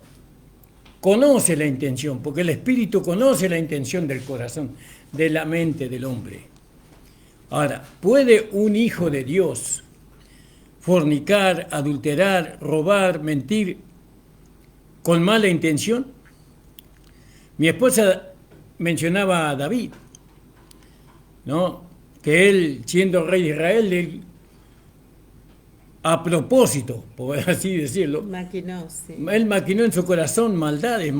conoce la intención, porque el Espíritu conoce la intención del corazón, de la mente del hombre. Ahora, ¿puede un hijo de Dios fornicar, adulterar, robar, mentir con mala intención? Mi esposa mencionaba a David, ¿no? Que él, siendo rey de Israel, él, a propósito, por así decirlo, él maquinó en su corazón maldades,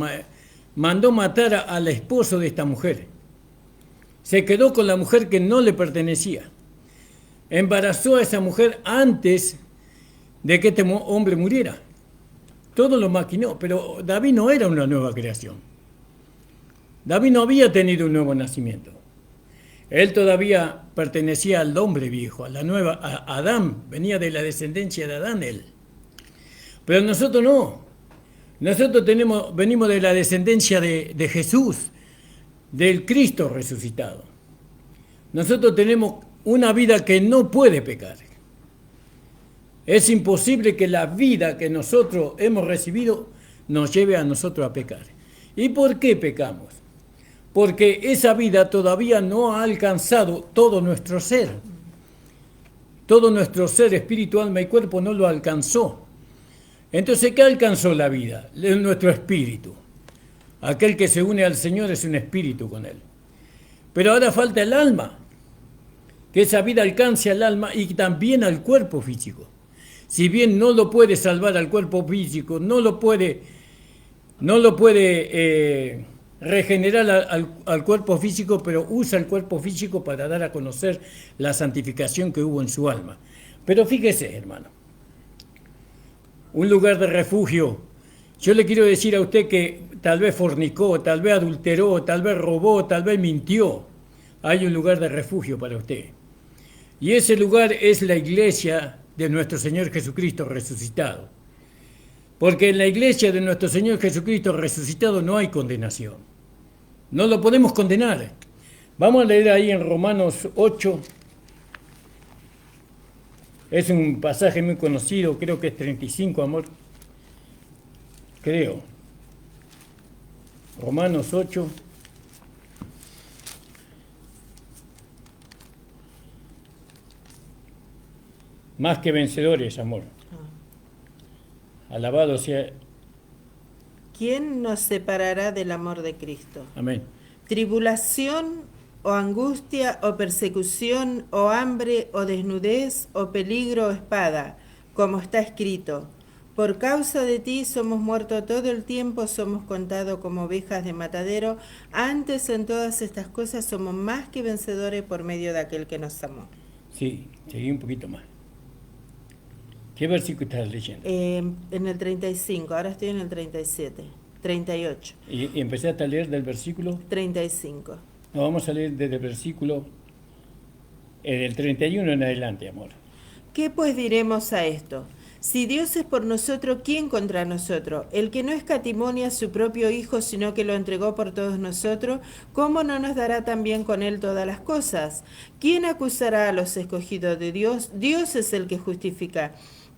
mandó matar al esposo de esta mujer. Se quedó con la mujer que no le pertenecía. Embarazó a esa mujer antes de que este hombre muriera. Todo lo maquinó, pero David no era una nueva creación. David no había tenido un nuevo nacimiento. Él todavía pertenecía al hombre viejo, a Adán, venía de la descendencia de Adán él. Pero nosotros no. Nosotros venimos de la descendencia de Jesús, del Cristo resucitado. Nosotros tenemos una vida que no puede pecar. Es imposible que la vida que nosotros hemos recibido nos lleve a nosotros a pecar. ¿Y por qué pecamos? Porque esa vida todavía no ha alcanzado todo nuestro ser. Todo nuestro ser, espíritu, alma y cuerpo no lo alcanzó. Entonces, ¿qué alcanzó la vida? Nuestro espíritu. Aquel que se une al Señor es un espíritu con Él. Pero ahora falta el alma. Que esa vida alcance al alma y también al cuerpo físico. Si bien no lo puede salvar al cuerpo físico, no lo puede regenerar al cuerpo físico, pero usa el cuerpo físico para dar a conocer la santificación que hubo en su alma. Pero fíjese, hermano, un lugar de refugio. Yo le quiero decir a usted que tal vez fornicó, tal vez adulteró, tal vez robó, tal vez mintió. Hay un lugar de refugio para usted. Y ese lugar es la iglesia de nuestro Señor Jesucristo resucitado. Porque en la iglesia de nuestro Señor Jesucristo resucitado no hay condenación. No lo podemos condenar. Vamos a leer ahí en Romanos 8. Es un pasaje muy conocido, creo que es 35, amor. Creo. Romanos 8. Más que vencedores, amor. Alabado sea. ¿Quién nos separará del amor de Cristo? Amén. Tribulación o angustia o persecución o hambre o desnudez o peligro o espada, como está escrito. Por causa de ti somos muertos todo el tiempo, somos contados como ovejas de matadero. Antes en todas estas cosas somos más que vencedores por medio de aquel que nos amó. Sí, seguí un poquito más. ¿Qué versículo estás leyendo? En el 35, ahora estoy en el 37, 38. Y empezaste a leer del versículo. 35. No, vamos a leer desde el versículo del 31 en adelante, amor. ¿Qué pues diremos a esto? Si Dios es por nosotros, ¿quién contra nosotros? El que no escatimonia a su propio Hijo, sino que lo entregó por todos nosotros, ¿cómo no nos dará también con él todas las cosas? ¿Quién acusará a los escogidos de Dios? Dios es el que justifica.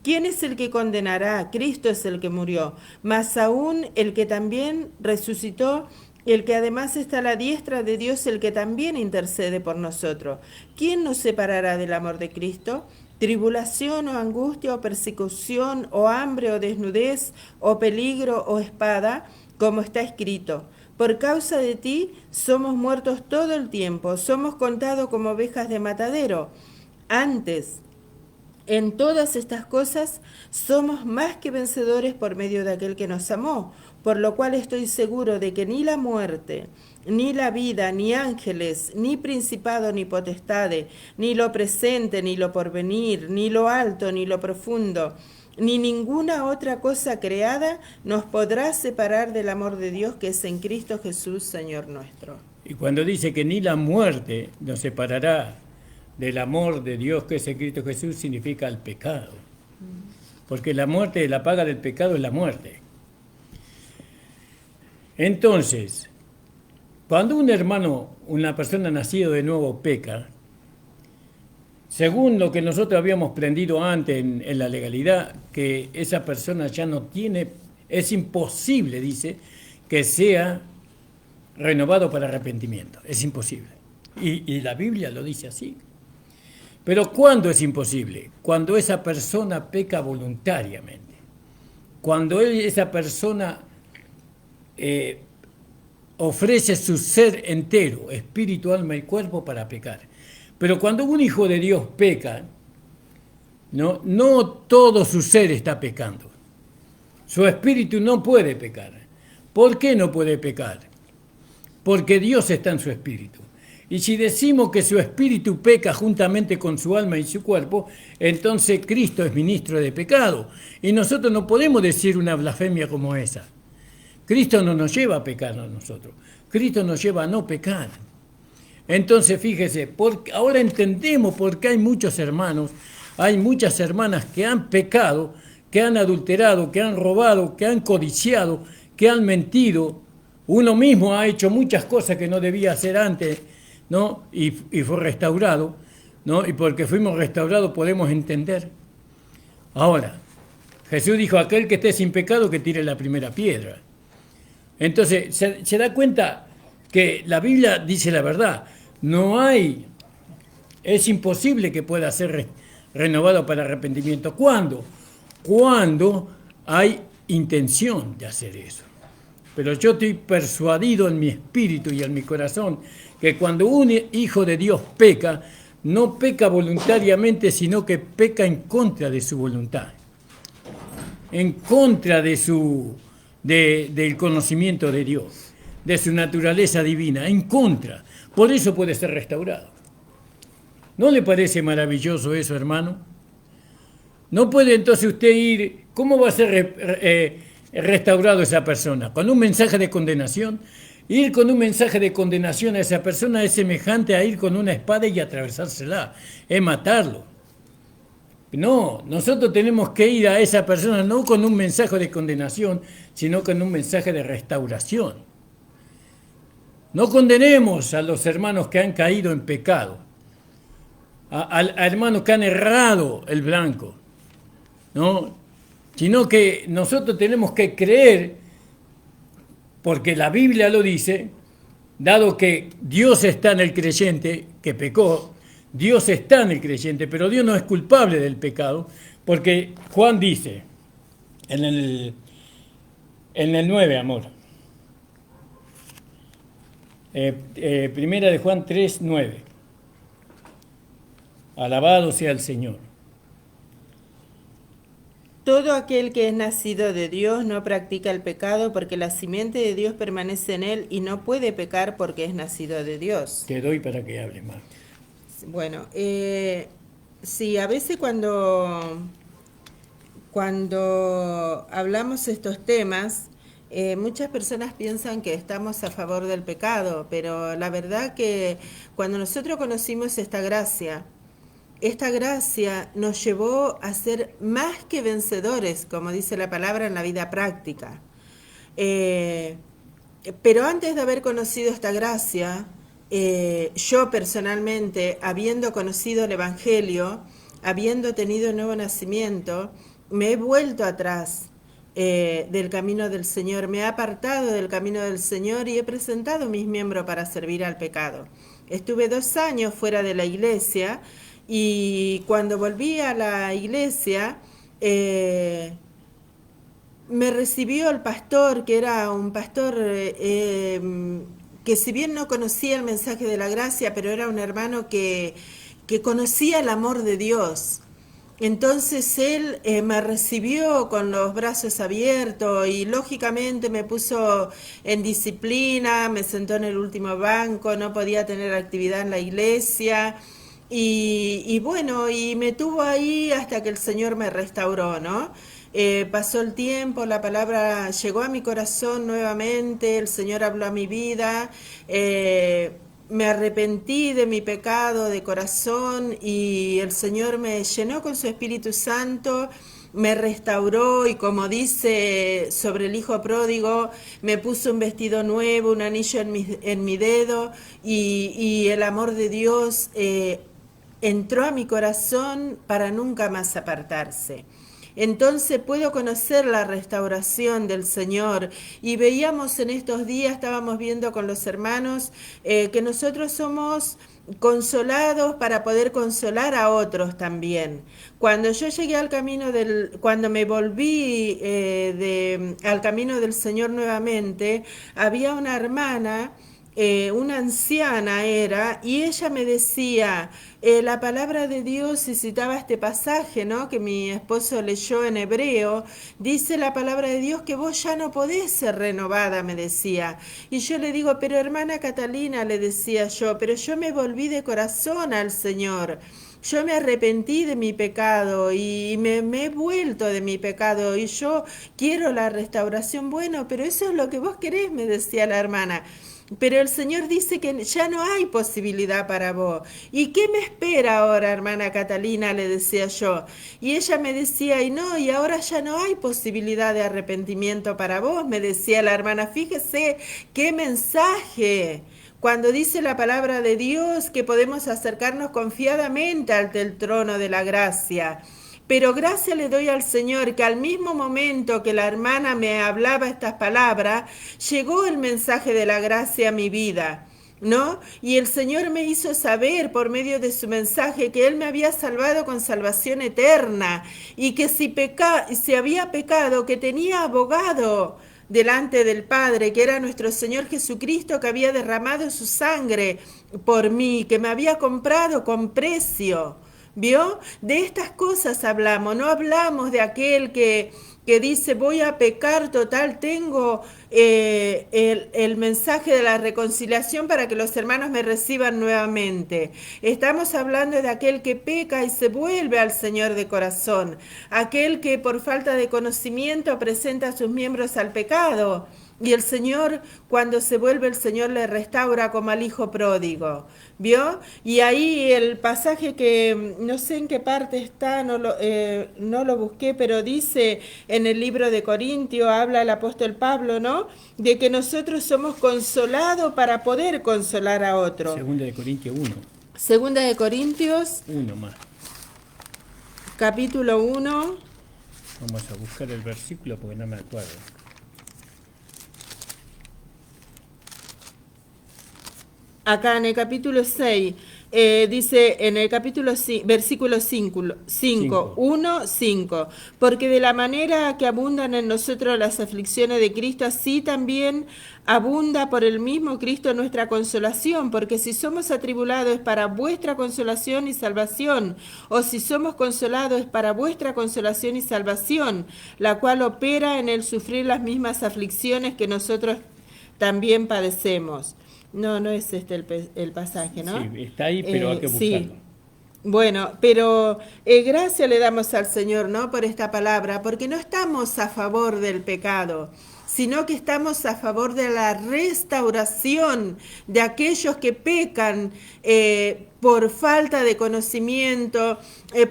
¿Quién es el que condenará? Cristo es el que murió, mas aún el que también resucitó, el que además está a la diestra de Dios, el que también intercede por nosotros. ¿Quién nos separará del amor de Cristo? Tribulación o angustia o persecución o hambre o desnudez o peligro o espada, como está escrito. Por causa de ti somos muertos todo el tiempo, somos contados como ovejas de matadero. Antes, en todas estas cosas somos más que vencedores por medio de aquel que nos amó, por lo cual estoy seguro de que ni la muerte, ni la vida, ni ángeles, ni principado, ni potestades, ni lo presente, ni lo porvenir, ni lo alto, ni lo profundo, ni ninguna otra cosa creada nos podrá separar del amor de Dios que es en Cristo Jesús, Señor nuestro. Y cuando dice que ni la muerte nos separará del amor de Dios que es en Cristo Jesús, significa el pecado. Porque la muerte, la paga del pecado es la muerte. Entonces, cuando un hermano, una persona nacida de nuevo peca, según lo que nosotros habíamos aprendido antes en la legalidad, que esa persona ya no tiene, es imposible, dice, que sea renovado para arrepentimiento. Es imposible. Y la Biblia lo dice así. Pero ¿cuándo es imposible? Cuando esa persona peca voluntariamente. Cuando esa persona ofrece su ser entero, espíritu, alma y cuerpo para pecar. Pero cuando un hijo de Dios peca, no todo su ser está pecando. Su espíritu no puede pecar. ¿Por qué no puede pecar? Porque Dios está en su espíritu. Y si decimos que su espíritu peca juntamente con su alma y su cuerpo, entonces Cristo es ministro de pecado. Y nosotros no podemos decir una blasfemia como esa. Cristo no nos lleva a pecar a nosotros. Cristo nos lleva a no pecar. Entonces, fíjese, ahora entendemos por qué hay muchos hermanos, hay muchas hermanas que han pecado, que han adulterado, que han robado, que han codiciado, que han mentido. Uno mismo ha hecho muchas cosas que no debía hacer antes, ¿no? Y fue restaurado, ¿no? Y porque fuimos restaurados podemos entender. Ahora, Jesús dijo, aquel que esté sin pecado que tire la primera piedra. Entonces, se da cuenta que la Biblia dice la verdad. Es imposible que pueda ser renovado para arrepentimiento. ¿Cuándo? Cuando hay intención de hacer eso. Pero yo estoy persuadido en mi espíritu y en mi corazón que cuando un hijo de Dios peca, no peca voluntariamente, sino que peca en contra de su voluntad, en contra de del conocimiento de Dios, de su naturaleza divina, en contra. Por eso puede ser restaurado. ¿No le parece maravilloso eso, hermano? No puede entonces usted ir, ¿cómo va a ser restaurado esa persona? ¿Con un mensaje de condenación? Ir con un mensaje de condenación a esa persona es semejante a ir con una espada y atravesársela, es matarlo. No, nosotros tenemos que ir a esa persona no con un mensaje de condenación, sino con un mensaje de restauración. No condenemos a los hermanos que han caído en pecado, a hermanos que han errado el blanco, ¿no? Sino que nosotros tenemos que creer, porque la Biblia lo dice, dado que Dios está en el creyente que pecó, Dios está en el creyente, pero Dios no es culpable del pecado, porque Juan dice, en el 9, amor, primera de Juan 3, 9, alabado sea el Señor. Todo aquel que es nacido de Dios no practica el pecado porque la simiente de Dios permanece en él y no puede pecar porque es nacido de Dios. Te doy para que hables más. Bueno, sí, a veces cuando hablamos estos temas, muchas personas piensan que estamos a favor del pecado, pero la verdad que cuando nosotros conocimos esta gracia nos llevó a ser más que vencedores, como dice la palabra, en la vida práctica. Pero antes de haber conocido esta gracia, yo personalmente, habiendo conocido el Evangelio, habiendo tenido un nuevo nacimiento, me he vuelto atrás del camino del Señor, me he apartado del camino del Señor y he presentado mis miembros para servir al pecado. Estuve 2 años fuera de la iglesia y cuando volví a la iglesia, me recibió el pastor, que era un pastor que si bien no conocía el mensaje de la gracia, pero era un hermano que conocía el amor de Dios. Entonces él me recibió con los brazos abiertos y lógicamente me puso en disciplina, me sentó en el último banco, no podía tener actividad en la iglesia y bueno, y me tuvo ahí hasta que el Señor me restauró, ¿no? Pasó el tiempo, la palabra llegó a mi corazón nuevamente, el Señor habló a mi vida, me arrepentí de mi pecado de corazón y el Señor me llenó con su Espíritu Santo, me restauró y como dice sobre el hijo pródigo, me puso un vestido nuevo, un anillo en mi dedo y el amor de Dios entró a mi corazón para nunca más apartarse. Entonces puedo conocer la restauración del Señor y veíamos en estos días, estábamos viendo con los hermanos, que nosotros somos consolados para poder consolar a otros también. Cuando yo llegué al camino cuando me volví al camino del Señor nuevamente, había una hermana, una anciana era, y ella me decía, la palabra de Dios, y citaba este pasaje, ¿no?, que mi esposo leyó en hebreo, dice la palabra de Dios que vos ya no podés ser renovada, me decía. Y yo le digo, pero hermana Catalina, le decía yo, pero yo me volví de corazón al Señor. Yo me arrepentí de mi pecado y me he vuelto de mi pecado y yo quiero la restauración. Bueno, pero eso es lo que vos querés, me decía la hermana. Pero el Señor dice que ya no hay posibilidad para vos. ¿Y qué me espera ahora, hermana Catalina?, le decía yo. Y ella me decía, y no, y ahora ya no hay posibilidad de arrepentimiento para vos, me decía la hermana. Fíjese qué mensaje. Cuando dice la palabra de Dios que podemos acercarnos confiadamente ante el trono de la gracia. Pero gracias le doy al Señor que al mismo momento que la hermana me hablaba estas palabras, llegó el mensaje de la gracia a mi vida, ¿no? Y el Señor me hizo saber por medio de su mensaje que Él me había salvado con salvación eterna y que si había pecado, que tenía abogado delante del Padre, que era nuestro Señor Jesucristo, que había derramado su sangre por mí, que me había comprado con precio. ¿Vio? De estas cosas hablamos, no hablamos de aquel que dice voy a pecar, total, tengo el mensaje de la reconciliación para que los hermanos me reciban nuevamente. Estamos hablando de aquel que peca y se vuelve al Señor de corazón, aquel que por falta de conocimiento presenta a sus miembros al pecado. Y el Señor, cuando se vuelve, el Señor le restaura como al hijo pródigo. ¿Vio? Y ahí el pasaje que no sé en qué parte está, no lo busqué, pero dice en el libro de Corintios, habla el apóstol Pablo, ¿no?, de que nosotros somos consolados para poder consolar a otro. Segunda de Corintios 1. Segunda de Corintios 1 más. Capítulo 1. Vamos a buscar el versículo porque no me acuerdo. acá en el capítulo 6, dice en el capítulo versículo 5, 1, 5, porque de la manera que abundan en nosotros las aflicciones de Cristo, así también abunda por el mismo Cristo nuestra consolación, porque si somos atribulados es para vuestra consolación y salvación, o si somos consolados es para vuestra consolación y salvación, la cual opera en el sufrir las mismas aflicciones que nosotros también padecemos. No, no es este el pasaje, ¿no? Sí, está ahí, pero hay que buscarlo. Sí. Bueno, pero gracias le damos al Señor, ¿no? Por esta palabra, porque no estamos a favor del pecado, sino que estamos a favor de la restauración de aquellos que pecan por falta de conocimiento,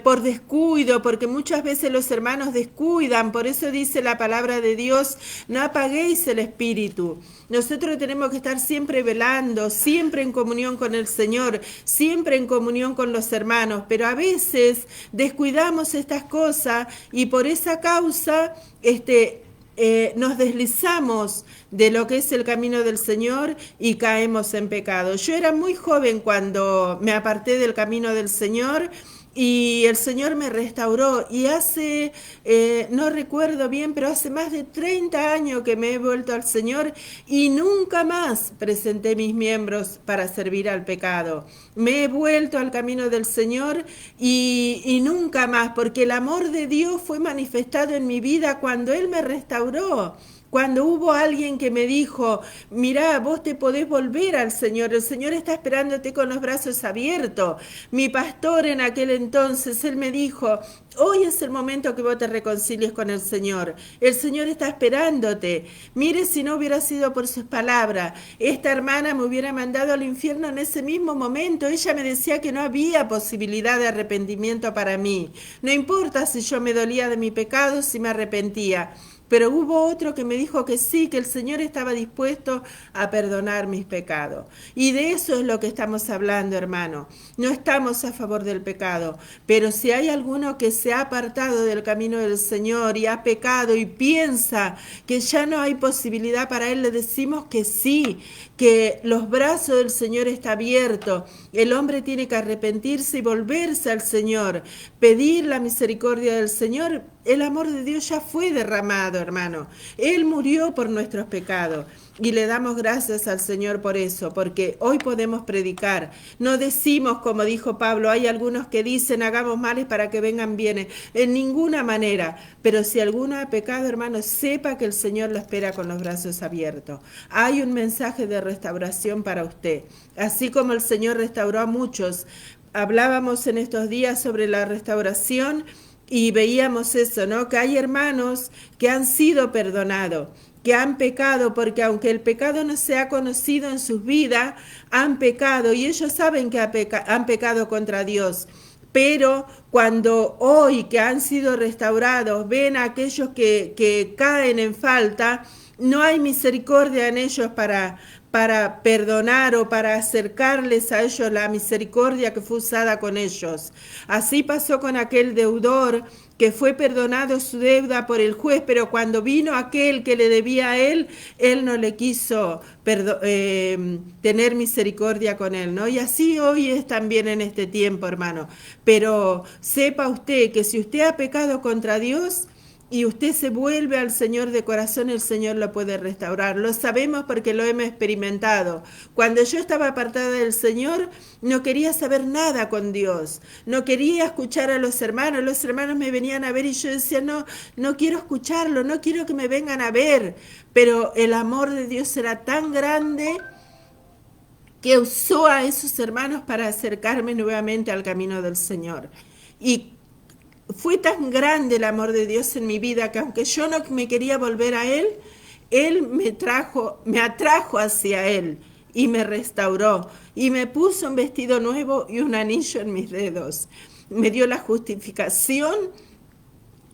por descuido, porque muchas veces los hermanos descuidan, por eso dice la palabra de Dios, no apaguéis el espíritu. Nosotros tenemos que estar siempre velando, siempre en comunión con el Señor, siempre en comunión con los hermanos, pero a veces descuidamos estas cosas y por esa causa nos deslizamos de lo que es el camino del Señor y caemos en pecado. Yo era muy joven cuando me aparté del camino del Señor y el Señor me restauró y hace, no recuerdo bien, pero hace más de 30 años que me he vuelto al Señor y nunca más presenté mis miembros para servir al pecado. Me he vuelto al camino del Señor y nunca más, porque el amor de Dios fue manifestado en mi vida cuando Él me restauró. Cuando hubo alguien que me dijo, mirá, vos te podés volver al Señor, el Señor está esperándote con los brazos abiertos. Mi pastor en aquel entonces, él me dijo, hoy es el momento que vos te reconcilies con el Señor está esperándote. Mire, si no hubiera sido por sus palabras, esta hermana me hubiera mandado al infierno en ese mismo momento. Ella me decía que no había posibilidad de arrepentimiento para mí. No importa si yo me dolía de mi pecado, si me arrepentía. Pero hubo otro que me dijo que sí, que el Señor estaba dispuesto a perdonar mis pecados. Y de eso es lo que estamos hablando, hermano. No estamos a favor del pecado, pero si hay alguno que se ha apartado del camino del Señor y ha pecado y piensa que ya no hay posibilidad para él, le decimos que sí, que los brazos del Señor están abiertos. El hombre tiene que arrepentirse y volverse al Señor, pedir la misericordia del Señor. El amor de Dios ya fue derramado, hermano. Él murió por nuestros pecados y le damos gracias al Señor por eso, porque hoy podemos predicar. No decimos, como dijo Pablo, hay algunos que dicen hagamos males para que vengan bienes. En ninguna manera. Pero si alguno ha pecado, hermano, sepa que el Señor lo espera con los brazos abiertos. Hay un mensaje de restauración para usted. Así como el Señor restauró a muchos. Hablábamos en estos días sobre la restauración y veíamos eso, ¿no? Que hay hermanos que han sido perdonados, que han pecado, porque aunque el pecado no se ha conocido en sus vidas, han pecado y ellos saben que han pecado contra Dios. Pero cuando hoy que han sido restaurados ven a aquellos que caen en falta, no hay misericordia en ellos para perdonar o para acercarles a ellos la misericordia que fue usada con ellos. Así pasó con aquel deudor que fue perdonado su deuda por el juez, pero cuando vino aquel que le debía a él no le quiso tener misericordia con él, ¿no? Y así hoy es también en este tiempo, hermano. Pero sepa usted que si usted ha pecado contra Dios, y usted se vuelve al Señor de corazón, el Señor lo puede restaurar. Lo sabemos porque lo hemos experimentado. Cuando yo estaba apartada del Señor, no quería saber nada con Dios. No quería escuchar a los hermanos. Los hermanos me venían a ver y yo decía, no quiero escucharlo, no quiero que me vengan a ver. Pero el amor de Dios era tan grande que usó a esos hermanos para acercarme nuevamente al camino del Señor. Y fue tan grande el amor de Dios en mi vida que aunque yo no me quería volver a Él, Él me atrajo hacia Él y me restauró y me puso un vestido nuevo y un anillo en mis dedos. Me dio la justificación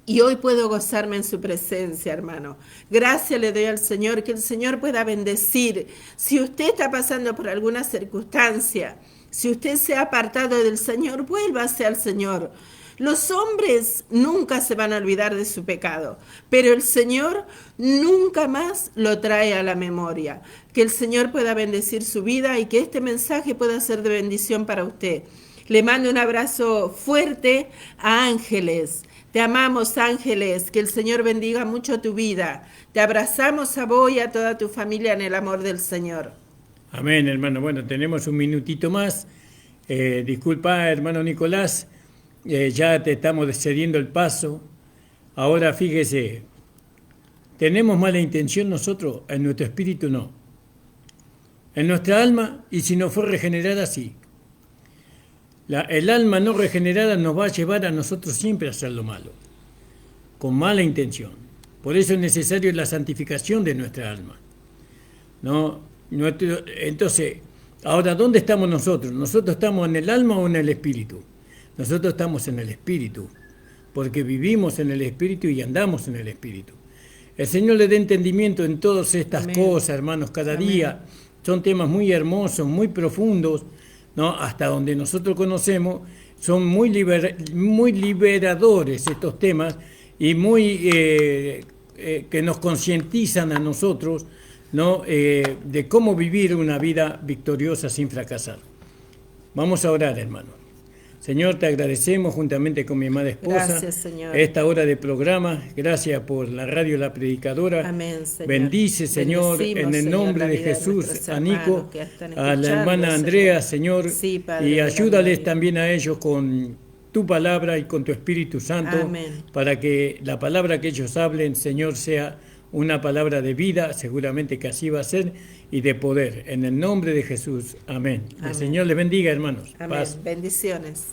y hoy puedo gozarme en su presencia, hermano. Gracias le doy al Señor, que el Señor pueda bendecir. Si usted está pasando por alguna circunstancia, si usted se ha apartado del Señor, vuélvase al Señor. Los hombres nunca se van a olvidar de su pecado, pero el Señor nunca más lo trae a la memoria. Que el Señor pueda bendecir su vida y que este mensaje pueda ser de bendición para usted. Le mando un abrazo fuerte a Ángeles. Te amamos, Ángeles, que el Señor bendiga mucho tu vida. Te abrazamos a vos y a toda tu familia en el amor del Señor. Amén, hermano. Bueno, tenemos un minutito más. Disculpa, hermano Nicolás, ya te estamos cediendo el paso. Ahora fíjese, ¿tenemos mala intención nosotros? En nuestro espíritu no. En nuestra alma, y si no fue regenerada, sí. El alma no regenerada nos va a llevar a nosotros siempre a hacer lo malo, con mala intención. Por eso es necesario la santificación de nuestra alma, ¿no? Entonces, ahora, ¿dónde estamos nosotros? ¿Nosotros estamos en el alma o en el espíritu? Nosotros estamos en el espíritu, porque vivimos en el espíritu y andamos en el espíritu. El Señor le dé entendimiento en todas estas Amén. cosas, hermanos, cada Amén. día. Son temas muy hermosos, muy profundos, ¿no? Hasta donde nosotros conocemos, son muy liberadores estos temas y muy que nos concientizan a nosotros, ¿no? De cómo vivir una vida victoriosa sin fracasar. Vamos a orar, hermano. Señor, te agradecemos juntamente con mi amada esposa. Gracias, Señor. Esta hora de programa. Gracias por la radio La Predicadora. Amén, Señor. Bendice, Señor, Bendecimos, en el Señor, nombre la de vida de Jesús, nuestros a Nico, hermanos que están a la escuchando, hermana Andrea, Señor, Sí, Padre y de la ayúdales gloria. también a ellos con tu palabra y con tu Espíritu Santo, Amén. para que la palabra que ellos hablen, Señor, sea una palabra de vida, seguramente que así va a ser, y de poder. En el nombre de Jesús. Amén. El Amén. Señor les bendiga, hermanos. Amén. Paz. Bendiciones.